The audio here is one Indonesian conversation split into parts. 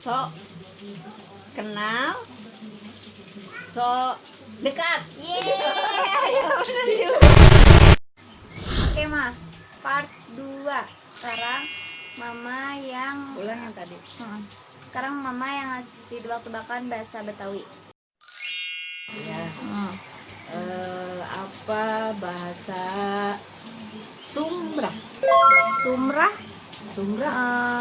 Sok kenal, sok dekat. Oke mah, part 2. Sekarang mama yang Ulang yang tadi. Sekarang mama yang ngasih tebak-tebakan bahasa Betawi. Ya. Apa bahasa Sumra? Sumrah, Sumra.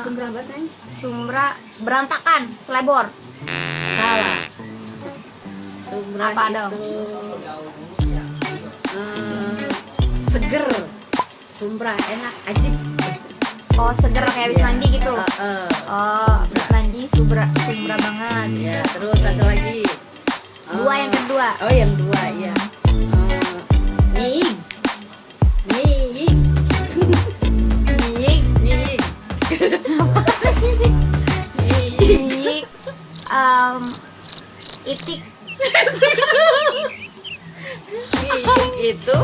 Sumra apa tanya? sumrah berantakan, selebor. Salah. Sumra Apa dong? itu seger. Sumra enak, ajib. Oh, seger kayak habis mandi gitu. Oh, habis mandi sumrah banget. Ya, terus satu lagi. Yang kedua. Oh, yang dua ya. Niig. Niig. Nyik, Niig. nyik, itik. Niig itu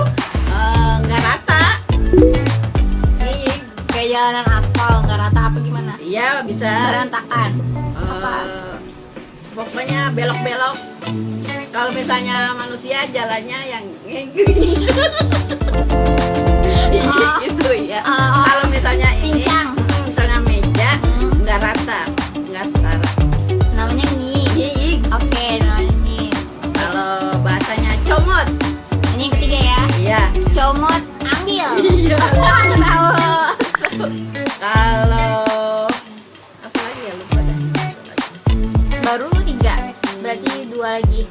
nggak rata. Niig. Kayak jalanan aspal nggak rata apa gimana? Iya, bisa. Berantakan. Pokoknya belok-belok. Kalau misalnya manusia jalannya yang gitu ya. Kalau misalnya ini, Pincang. misalnya meja nggak rata, nggak setara. Namanya nyik. Nyik. Oke, namanya nyik. Kalau bahasanya comot, Ini yang ketiga ya. iya. Comot ambil. Iya. Aku tahu. Kalau apa lagi ya, lupa dah. Baru lu 3. Berarti 2 lagi.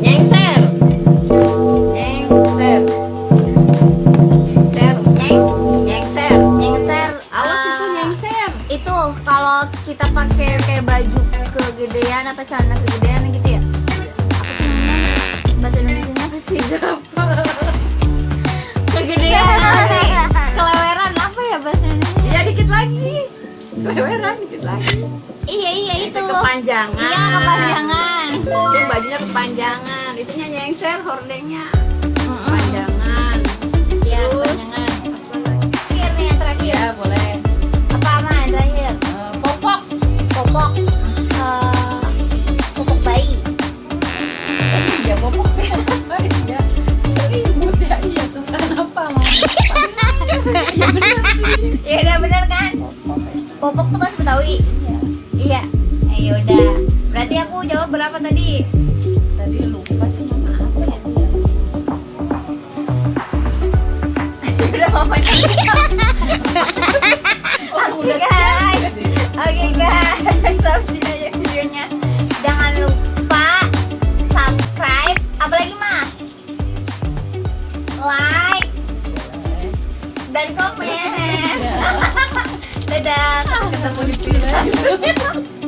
Nyengser. Nyengser. Nyengser. Nyengser. Nyengser. Awas itu nyengser. Itu kalau kita pakai kayak baju kegedean atau celana kegedean gitu ya. Apa sih namanya? Bahasa Indonesianya apa sih? Kegedean apa sih? Keleweran apa ya bahasa Indonesia? Iya, dikit lagi. Leweran dikit lagi. Iya itu. Kepanjangan. Iya, kepanjangan. Itu bajunya kepanjangan. Itunya nyengser, hordengnya kepanjangan. Iya, Terus kepanjangan. apa lagi? Terakhir nih yang terakhir. Ya, boleh. Apa ama yang terakhir? Popok. Popok. Popok bayi. Iya, popok. Iya. Selimut ya. Iya, tuh kan apa? Iya benar sih. Ya udah bener kan? Popok tuh bahasa Betawi. Iya. Ya udah. Berarti aku jawab berapa tadi? Tadi lupa sih, mama apa ya dia? Udah mamanya. Oke guys. Oke guys. Sampai sini aja videonya. Jangan lupa subscribe. Apalagi mah? Like dan komen. Dadah. Sampai ketemu di video selanjutnya.